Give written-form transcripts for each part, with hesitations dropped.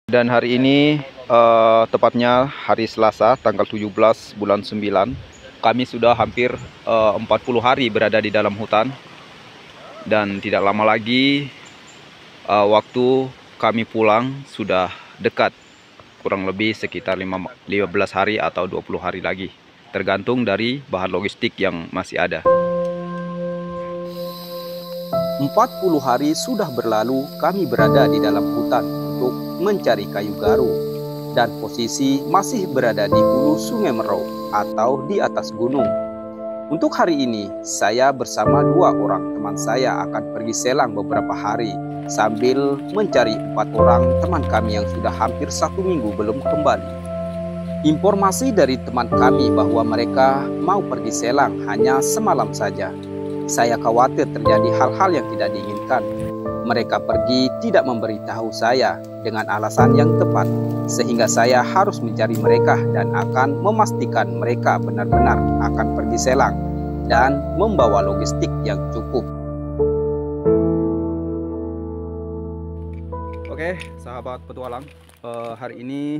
Dan hari ini tepatnya hari Selasa tanggal 17 bulan 9, kami sudah hampir 40 hari berada di dalam hutan. Dan tidak lama lagi waktu kami pulang sudah dekat, kurang lebih sekitar 15 hari atau 20 hari lagi, tergantung dari bahan logistik yang masih ada. 40 hari sudah berlalu kami berada di dalam hutan untuk mencari kayu garu, dan posisi masih berada di hulu Sungai Mero atau di atas gunung. Untuk hari ini, saya bersama 2 orang teman saya akan pergi selang beberapa hari sambil mencari 4 orang teman kami yang sudah hampir 1 minggu belum kembali. Informasi dari teman kami bahwa mereka mau pergi selang hanya semalam saja. Saya khawatir terjadi hal-hal yang tidak diinginkan. Mereka pergi tidak memberitahu saya dengan alasan yang tepat, sehingga saya harus mencari mereka dan akan memastikan mereka benar-benar akan pergi selang dan membawa logistik yang cukup. Oke, sahabat petualang, hari ini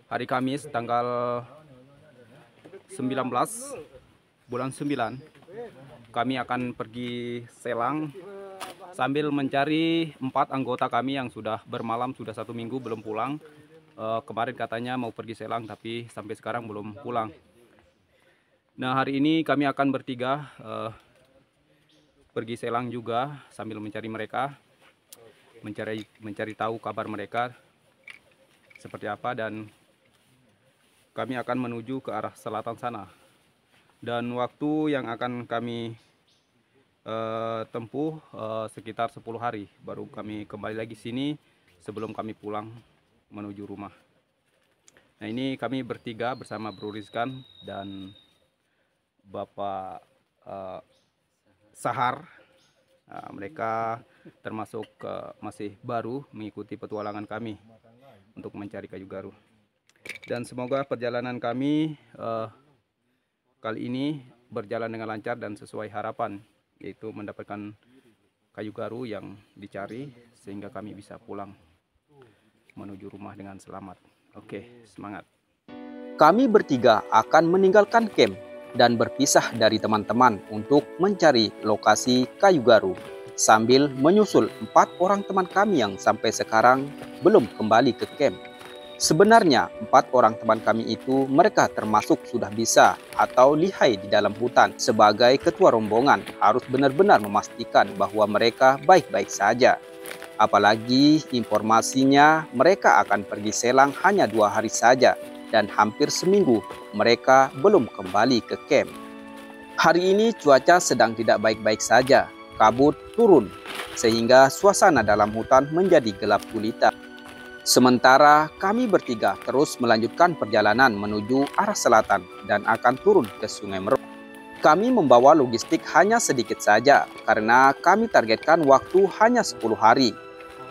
hari Kamis tanggal 19 bulan 9, kami akan pergi selang sambil mencari 4 anggota kami yang sudah bermalam, sudah 1 minggu belum pulang. Kemarin katanya mau pergi selang tapi sampai sekarang belum pulang. Nah, hari ini kami akan bertiga pergi selang juga sambil mencari mereka, mencari tahu kabar mereka seperti apa, dan kami akan menuju ke arah selatan sana. Dan waktu yang akan kami tempuh sekitar 10 hari baru kami kembali lagi sini sebelum kami pulang menuju rumah. Nah, ini kami bertiga bersama Bro Rizkan dan Bapak Sahar. Nah, mereka termasuk masih baru mengikuti petualangan kami untuk mencari kayu garu. Dan semoga perjalanan kami kali ini berjalan dengan lancar dan sesuai harapan, yaitu mendapatkan kayu garu yang dicari sehingga kami bisa pulang menuju rumah dengan selamat. Oke, semangat. Kami bertiga akan meninggalkan camp dan berpisah dari teman-teman untuk mencari lokasi kayu garu sambil menyusul 4 orang teman kami yang sampai sekarang belum kembali ke camp. Sebenarnya 4 orang teman kami itu mereka termasuk sudah bisa atau lihai di dalam hutan. Sebagai ketua rombongan harus benar-benar memastikan bahwa mereka baik-baik saja. Apalagi informasinya mereka akan pergi selang hanya 2 hari saja dan hampir seminggu mereka belum kembali ke camp. Hari ini cuaca sedang tidak baik-baik saja, kabut turun sehingga suasana dalam hutan menjadi gelap gulita. Sementara kami bertiga terus melanjutkan perjalanan menuju arah selatan dan akan turun ke Sungai Mero. Kami membawa logistik hanya sedikit saja karena kami targetkan waktu hanya 10 hari.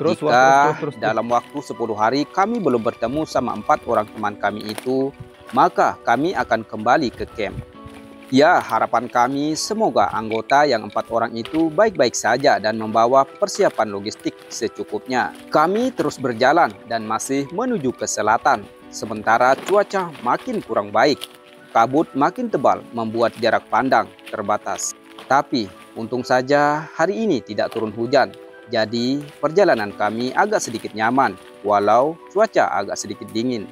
Jika dalam waktu 10 hari kami belum bertemu sama 4 orang teman kami itu, maka kami akan kembali ke camp. Ya, harapan kami semoga anggota yang 4 orang itu baik-baik saja dan membawa persiapan logistik secukupnya. Kami terus berjalan dan masih menuju ke selatan, sementara cuaca makin kurang baik. Kabut makin tebal membuat jarak pandang terbatas. Tapi untung saja hari ini tidak turun hujan, jadi perjalanan kami agak sedikit nyaman walau cuaca agak sedikit dingin.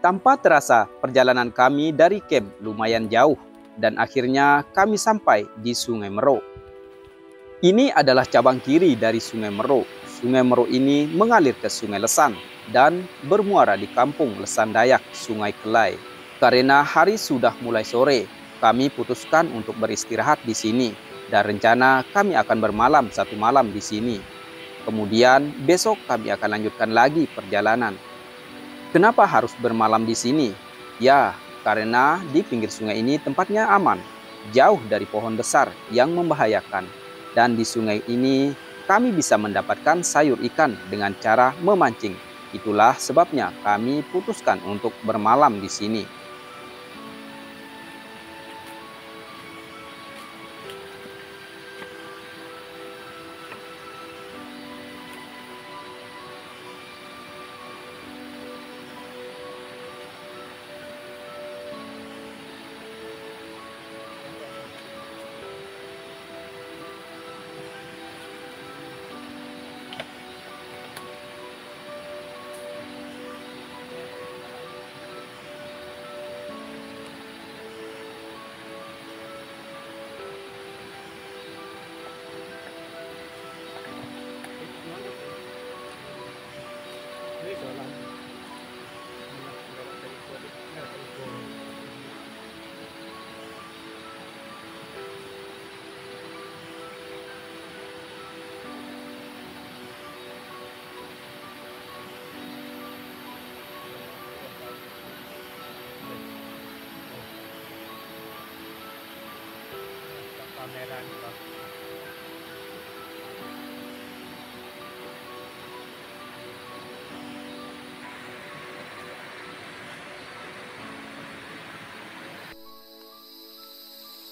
Tanpa terasa perjalanan kami dari camp lumayan jauh dan akhirnya kami sampai di Sungai Mero. Ini adalah cabang kiri dari Sungai Mero. Sungai Mero ini mengalir ke Sungai Lesan dan bermuara di kampung Lesan Dayak, Sungai Kelai. Karena hari sudah mulai sore, kami putuskan untuk beristirahat di sini dan rencana kami akan bermalam 1 malam di sini. Kemudian besok kami akan lanjutkan lagi perjalanan. Kenapa harus bermalam di sini? Ya, karena di pinggir sungai ini tempatnya aman, jauh dari pohon besar yang membahayakan. Dan di sungai ini kami bisa mendapatkan sayur ikan dengan cara memancing. Itulah sebabnya kami putuskan untuk bermalam di sini. pameran kok.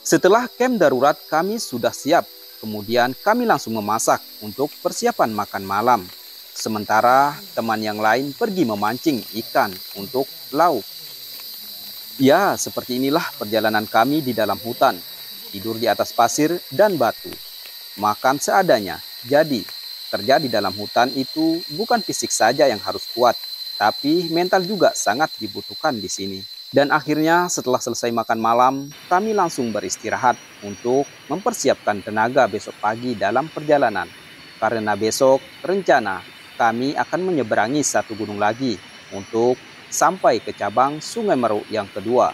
Setelah camp darurat kami sudah siap, kemudian kami langsung memasak untuk persiapan makan malam. Sementara teman yang lain pergi memancing ikan untuk lauk. Ya, seperti inilah perjalanan kami di dalam hutan. Tidur di atas pasir dan batu. Makan seadanya. Jadi, kerja di dalam hutan itu bukan fisik saja yang harus kuat, tapi mental juga sangat dibutuhkan di sini. Dan akhirnya setelah selesai makan malam, kami langsung beristirahat untuk mempersiapkan tenaga besok pagi dalam perjalanan. Karena besok rencana kami akan menyeberangi satu gunung lagi untuk sampai ke cabang Sungai Meru yang kedua.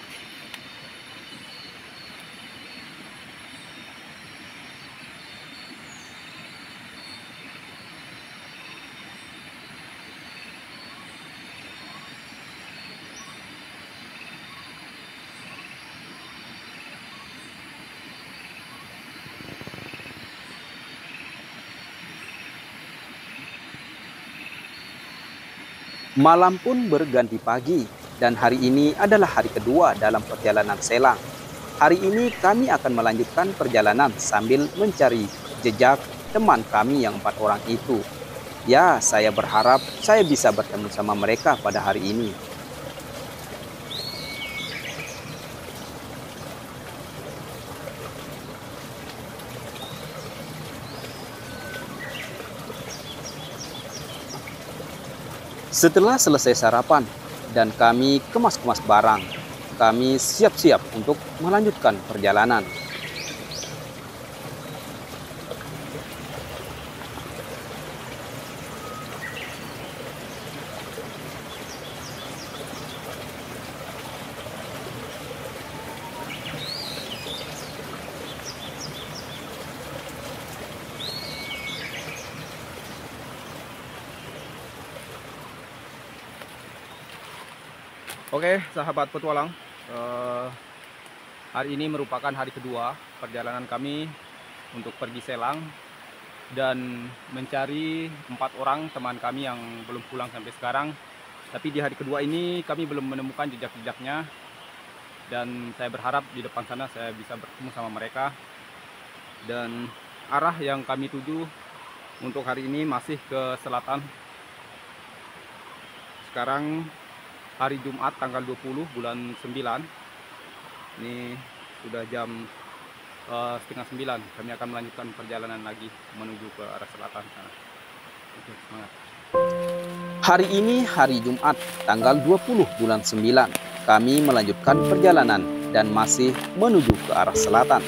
Malam pun berganti pagi dan hari ini adalah hari kedua dalam perjalanan selang. Hari ini kami akan melanjutkan perjalanan sambil mencari jejak teman kami yang 4 orang itu. Ya, saya berharap saya bisa bertemu sama mereka pada hari ini. Setelah selesai sarapan dan kami kemas-kemas barang, kami siap-siap untuk melanjutkan perjalanan. Oke, sahabat petualang, hari ini merupakan hari kedua perjalanan kami untuk pergi selang dan mencari 4 orang teman kami yang belum pulang sampai sekarang. Tapi di hari kedua ini kami belum menemukan jejak-jejaknya dan saya berharap di depan sana saya bisa bertemu sama mereka. Dan arah yang kami tuju untuk hari ini masih ke selatan. Sekarang hari Jumat tanggal 20 bulan 9. Ini sudah jam setengah 9. Kami akan melanjutkan perjalanan lagi menuju ke arah selatan sana. Oke, semangat. Hari ini hari Jumat tanggal 20 bulan 9. Kami melanjutkan perjalanan dan masih menuju ke arah selatan.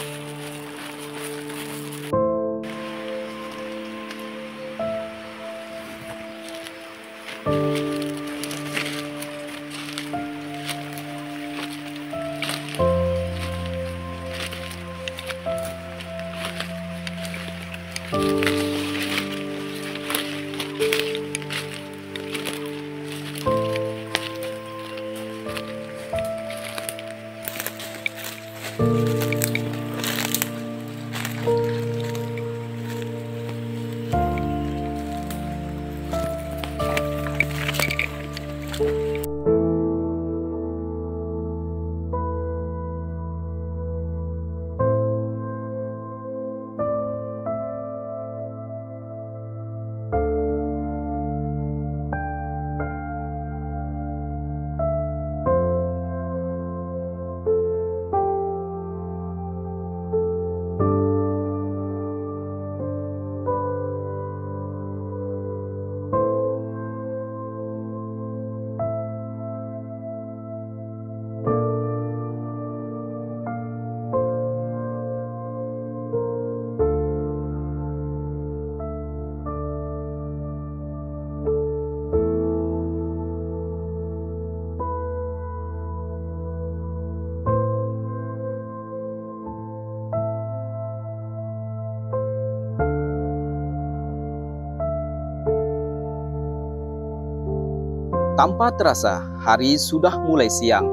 Tanpa terasa, hari sudah mulai siang.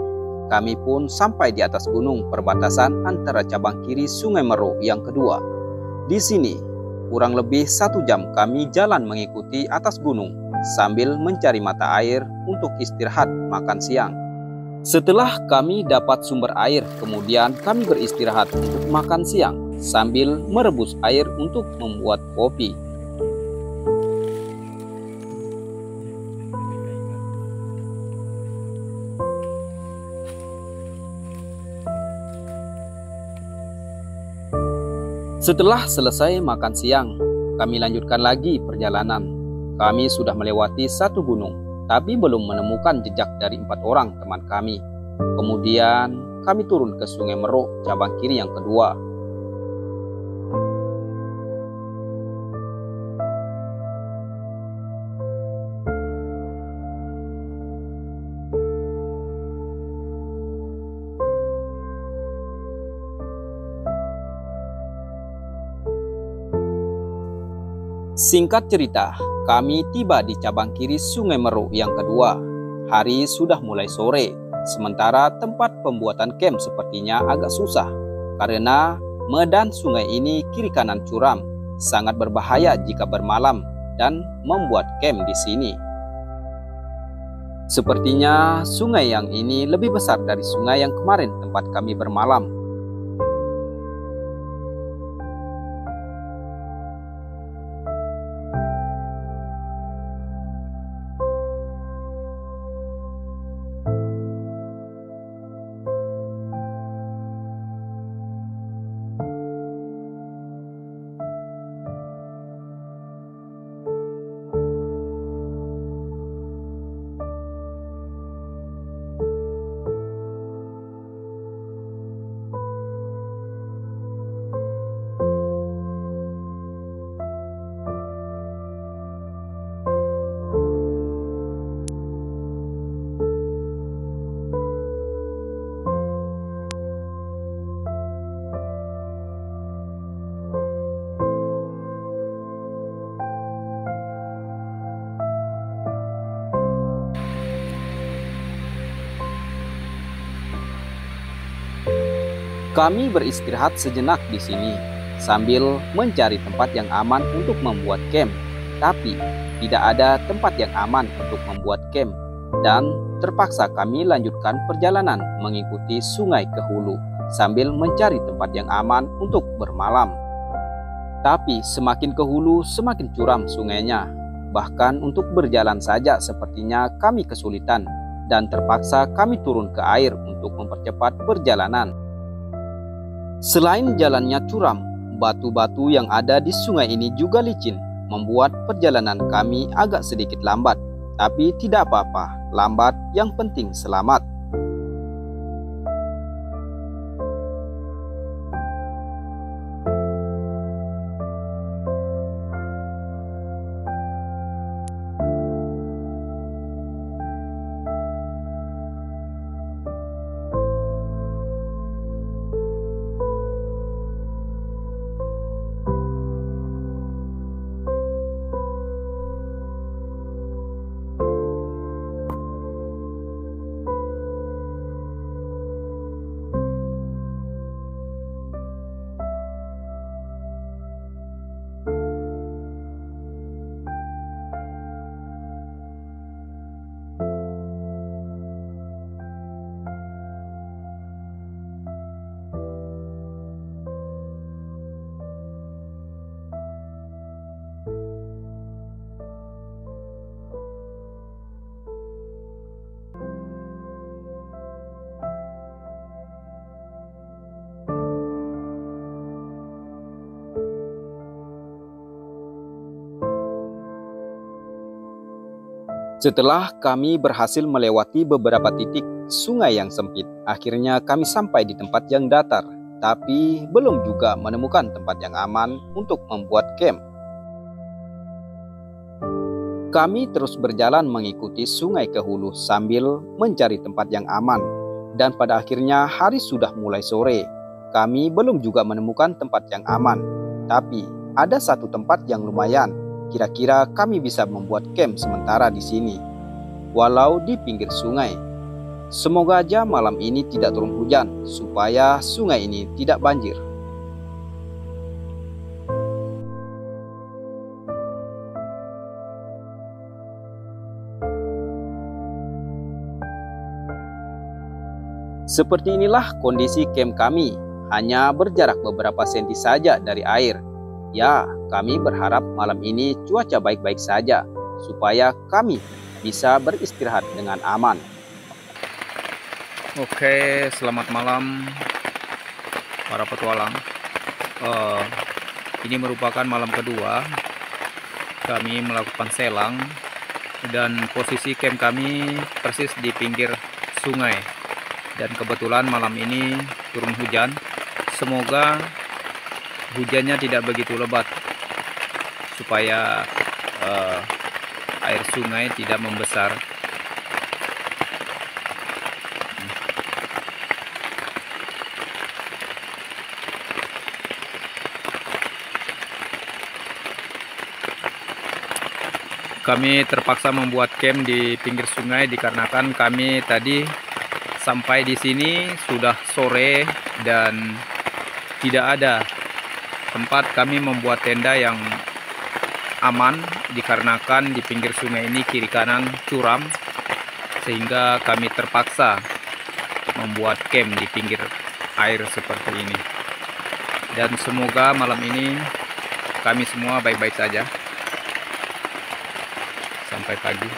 kami pun sampai di atas gunung perbatasan antara cabang kiri Sungai Meru yang kedua. Di sini, kurang lebih 1 jam kami jalan mengikuti atas gunung sambil mencari mata air untuk istirahat makan siang. Setelah kami dapat sumber air, kemudian kami beristirahat untuk makan siang sambil merebus air untuk membuat kopi. Setelah selesai makan siang, kami lanjutkan lagi perjalanan. Kami sudah melewati 1 gunung, tapi belum menemukan jejak dari 4 orang teman kami. Kemudian kami turun ke Sungai Meru cabang kiri yang kedua. Singkat cerita, kami tiba di cabang kiri Sungai Meru yang kedua. Hari sudah mulai sore, sementara tempat pembuatan camp sepertinya agak susah karena medan sungai ini kiri kanan curam, sangat berbahaya jika bermalam dan membuat camp di sini. Sepertinya sungai yang ini lebih besar dari sungai yang kemarin tempat kami bermalam. Kami beristirahat sejenak di sini sambil mencari tempat yang aman untuk membuat camp. Tapi tidak ada tempat yang aman untuk membuat camp dan terpaksa kami lanjutkan perjalanan mengikuti sungai ke hulu sambil mencari tempat yang aman untuk bermalam. Tapi semakin ke hulu semakin curam sungainya. Bahkan untuk berjalan saja sepertinya kami kesulitan dan terpaksa kami turun ke air untuk mempercepat perjalanan. Selain jalannya curam, batu-batu yang ada di sungai ini juga licin, membuat perjalanan kami agak sedikit lambat. Tapi tidak apa-apa, lambat yang penting selamat. Setelah kami berhasil melewati beberapa titik sungai yang sempit, akhirnya kami sampai di tempat yang datar, tapi belum juga menemukan tempat yang aman untuk membuat camp. Kami terus berjalan mengikuti sungai ke hulu sambil mencari tempat yang aman, dan pada akhirnya hari sudah mulai sore. Kami belum juga menemukan tempat yang aman, tapi ada satu tempat yang lumayan. Kira-kira kami bisa membuat camp sementara di sini, walau di pinggir sungai. Semoga aja malam ini tidak turun hujan supaya sungai ini tidak banjir. Seperti inilah kondisi camp kami, hanya berjarak beberapa senti saja dari air. Ya, kami berharap malam ini cuaca baik-baik saja, supaya kami bisa beristirahat dengan aman. Oke, selamat malam para petualang. Ini merupakan malam kedua kami melakukan selang, dan posisi camp kami persis di pinggir sungai. Dan kebetulan malam ini turun hujan. Semoga hujannya tidak begitu lebat, supaya air sungai tidak membesar. Kami terpaksa membuat camp di pinggir sungai dikarenakan kami tadi sampai di sini sudah sore dan tidak ada tempat kami membuat tenda yang aman dikarenakan di pinggir sungai ini kiri kanan curam, sehingga kami terpaksa membuat camp di pinggir air seperti ini. Dan semoga malam ini kami semua baik-baik saja sampai pagi.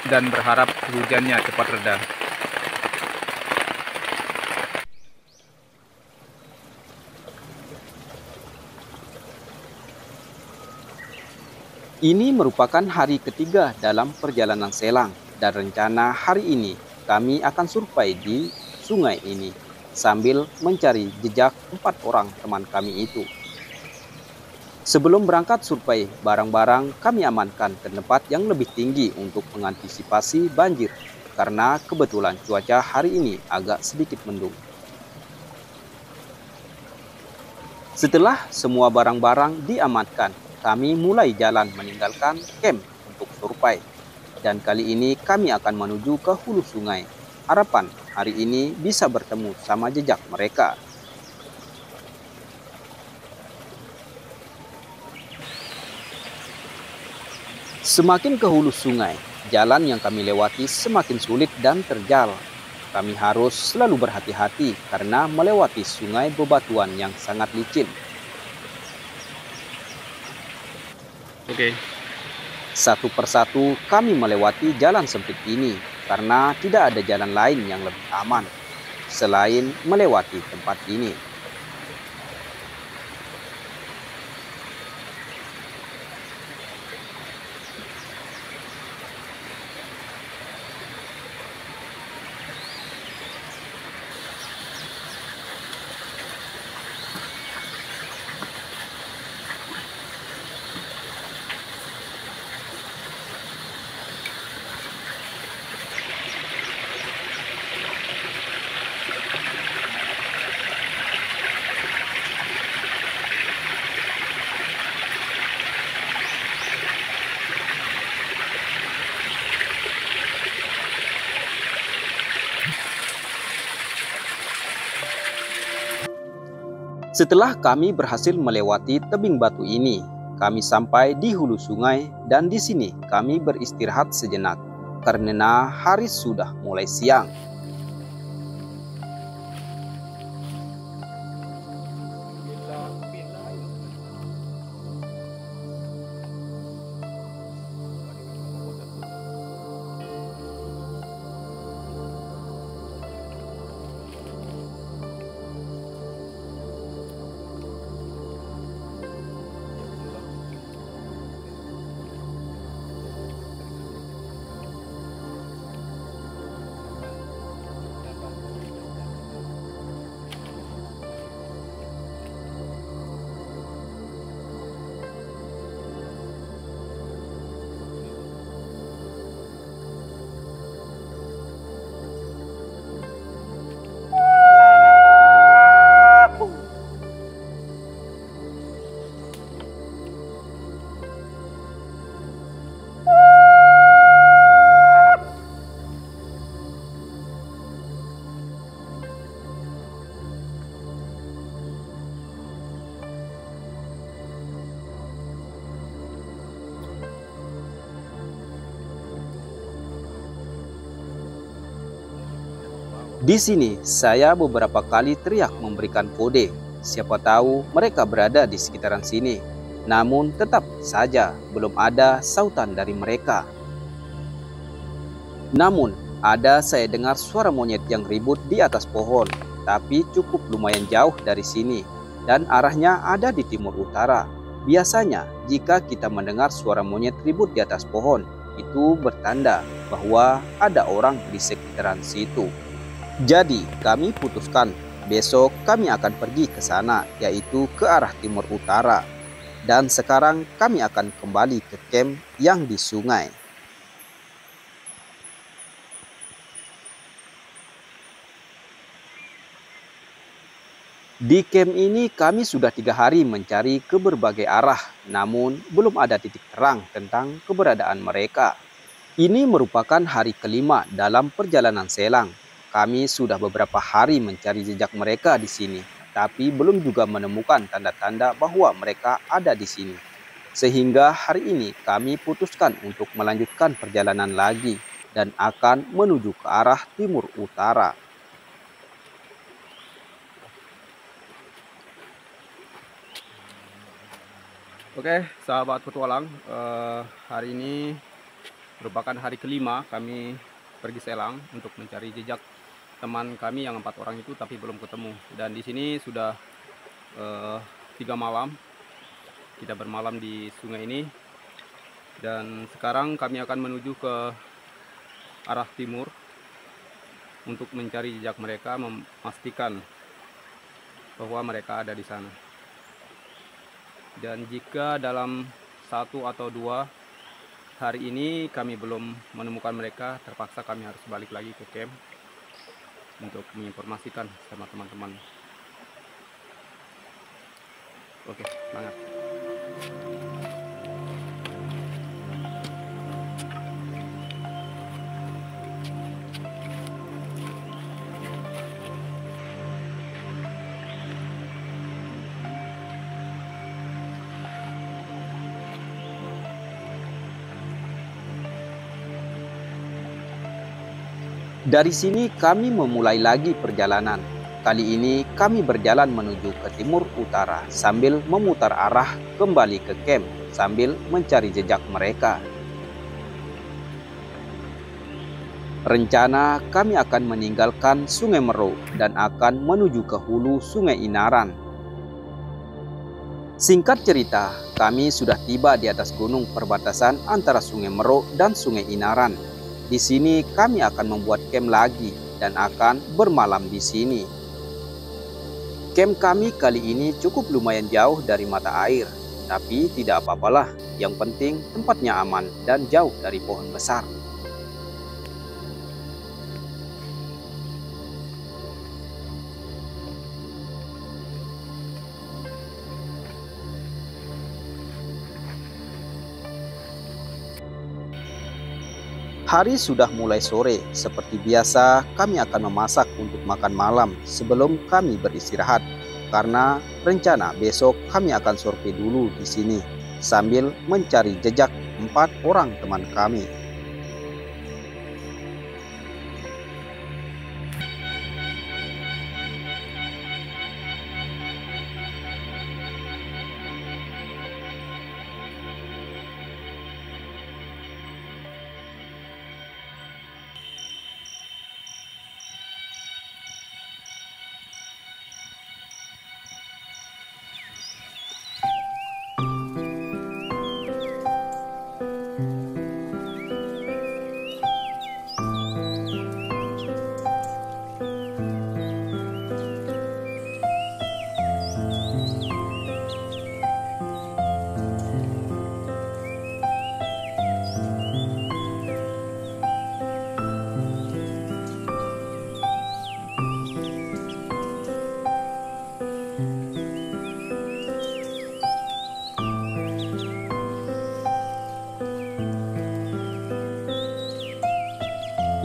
Dan berharap hujannya cepat reda. Ini merupakan hari ketiga dalam perjalanan selang, dan rencana hari ini kami akan survei di sungai ini sambil mencari jejak 4 orang teman kami itu. Sebelum berangkat survei, barang-barang kami amankan ke tempat yang lebih tinggi untuk mengantisipasi banjir, karena kebetulan cuaca hari ini agak sedikit mendung. Setelah semua barang-barang diamankan, kami mulai jalan meninggalkan camp untuk survei. Dan kali ini kami akan menuju ke hulu sungai. Harapan hari ini bisa bertemu sama jejak mereka. Semakin ke hulu sungai, jalan yang kami lewati semakin sulit dan terjal. Kami harus selalu berhati-hati karena melewati sungai bebatuan yang sangat licin. Oke. Satu persatu kami melewati jalan sempit ini karena tidak ada jalan lain yang lebih aman selain melewati tempat ini. Setelah kami berhasil melewati tebing batu ini, kami sampai di hulu sungai dan di sini kami beristirahat sejenak karena hari sudah mulai siang. Di sini saya beberapa kali teriak memberikan kode, siapa tahu mereka berada di sekitaran sini. Namun tetap saja belum ada sautan dari mereka. Namun ada saya dengar suara monyet yang ribut di atas pohon, tapi cukup lumayan jauh dari sini dan arahnya ada di timur utara. Biasanya jika kita mendengar suara monyet ribut di atas pohon, itu bertanda bahwa ada orang di sekitaran situ. Jadi kami putuskan besok kami akan pergi ke sana, yaitu ke arah timur utara. Dan sekarang kami akan kembali ke camp yang di sungai. Di camp ini kami sudah 3 hari mencari ke berbagai arah, namun belum ada titik terang tentang keberadaan mereka. Ini merupakan hari kelima dalam perjalanan selang. Kami sudah beberapa hari mencari jejak mereka di sini, tapi belum juga menemukan tanda-tanda bahwa mereka ada di sini. Sehingga hari ini kami putuskan untuk melanjutkan perjalanan lagi dan akan menuju ke arah timur utara. Oke, sahabat petualang, hari ini merupakan hari kelima kami pergi selang untuk mencari jejak teman kami yang 4 orang itu, tapi belum ketemu. Dan di sini sudah 3 malam kita bermalam di sungai ini, dan sekarang kami akan menuju ke arah timur untuk mencari jejak mereka, memastikan bahwa mereka ada di sana. Dan jika dalam 1 atau 2 hari ini kami belum menemukan mereka, terpaksa kami harus balik lagi ke camp untuk menginformasikan sama teman-teman. Oke, semangat. Dari sini kami memulai lagi perjalanan. Kali ini kami berjalan menuju ke timur utara sambil memutar arah kembali ke camp sambil mencari jejak mereka. Rencana kami akan meninggalkan Sungai Mero dan akan menuju ke hulu Sungai Inaran. Singkat cerita, kami sudah tiba di atas gunung perbatasan antara Sungai Mero dan Sungai Inaran. Di sini kami akan membuat camp lagi dan akan bermalam di sini. Camp kami kali ini cukup lumayan jauh dari mata air, tapi tidak apa-apalah. Yang penting tempatnya aman dan jauh dari pohon besar. Hari sudah mulai sore, seperti biasa kami akan memasak untuk makan malam sebelum kami beristirahat. Karena rencana besok kami akan survei dulu di sini sambil mencari jejak 4 orang teman kami.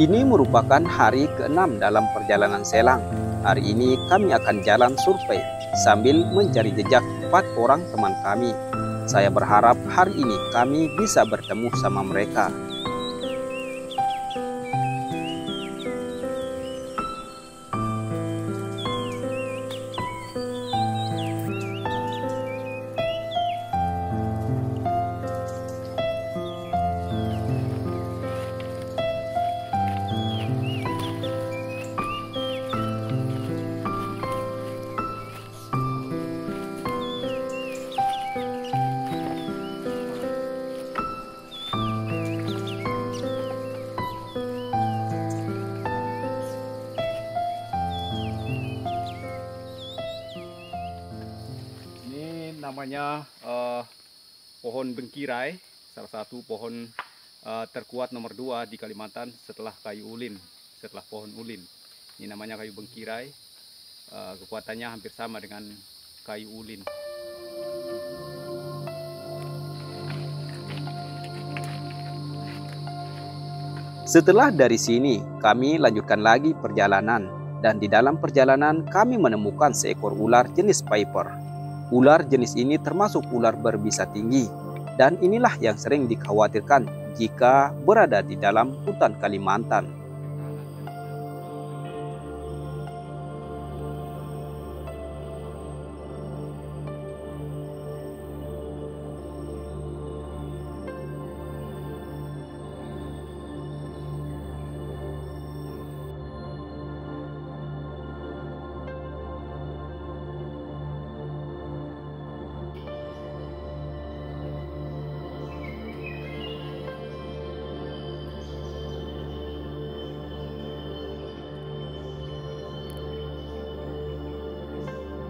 Ini merupakan hari ke-6 dalam perjalanan selang. Hari ini kami akan jalan survei sambil mencari jejak 4 orang teman kami. Saya berharap hari ini kami bisa bertemu sama mereka. namanya pohon bengkirai, salah satu pohon terkuat nomor 2 di Kalimantan setelah kayu ulin, setelah pohon ulin. Ini namanya kayu bengkirai, kekuatannya hampir sama dengan kayu ulin. Setelah dari sini, kami lanjutkan lagi perjalanan, dan di dalam perjalanan kami menemukan seekor ular jenis viper. Ular jenis ini termasuk ular berbisa tinggi, dan inilah yang sering dikhawatirkan jika berada di dalam hutan Kalimantan.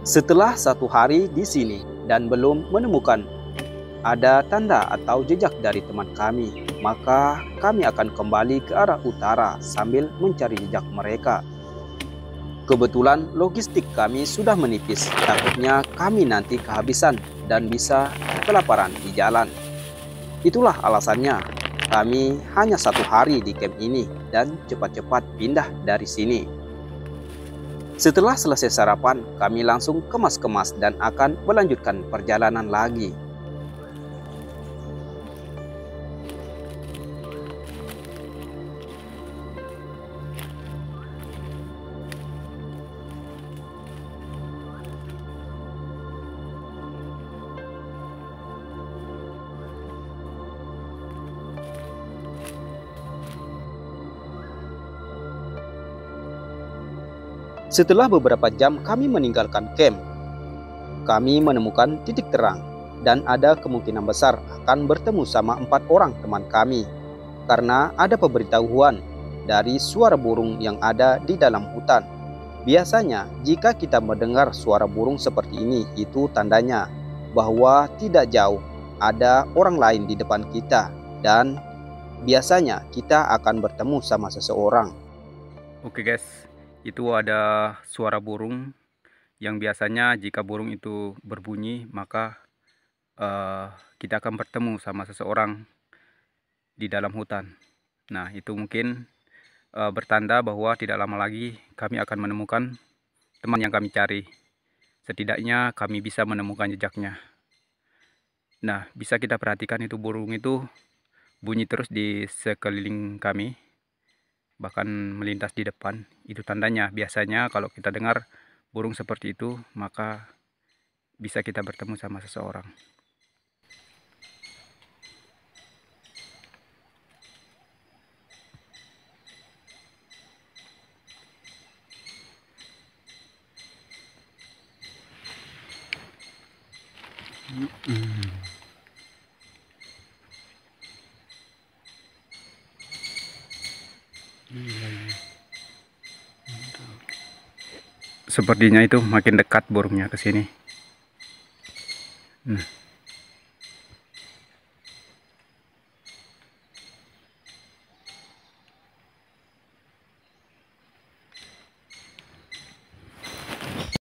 Setelah 1 hari di sini dan belum menemukan ada tanda atau jejak dari teman kami, maka kami akan kembali ke arah utara sambil mencari jejak mereka. Kebetulan logistik kami sudah menipis, takutnya kami nanti kehabisan dan bisa kelaparan di jalan. Itulah alasannya kami hanya 1 hari di camp ini dan cepat-cepat pindah dari sini. Setelah selesai sarapan, kami langsung kemas-kemas dan akan melanjutkan perjalanan lagi. Setelah beberapa jam kami meninggalkan camp, kami menemukan titik terang dan ada kemungkinan besar akan bertemu sama 4 orang teman kami karena ada pemberitahuan dari suara burung yang ada di dalam hutan. Biasanya jika kita mendengar suara burung seperti ini, itu tandanya bahwa tidak jauh ada orang lain di depan kita dan biasanya kita akan bertemu sama seseorang. Oke guys, itu ada suara burung yang biasanya jika burung itu berbunyi maka kita akan bertemu sama seseorang di dalam hutan. Nah, itu mungkin bertanda bahwa tidak lama lagi kami akan menemukan teman yang kami cari. Setidaknya kami bisa menemukan jejaknya. Nah, bisa kita perhatikan itu burung itu bunyi terus di sekeliling kami, bahkan melintas di depan. Itu tandanya biasanya kalau kita dengar burung seperti itu maka bisa kita bertemu sama seseorang. Sepertinya itu makin dekat burungnya ke sini.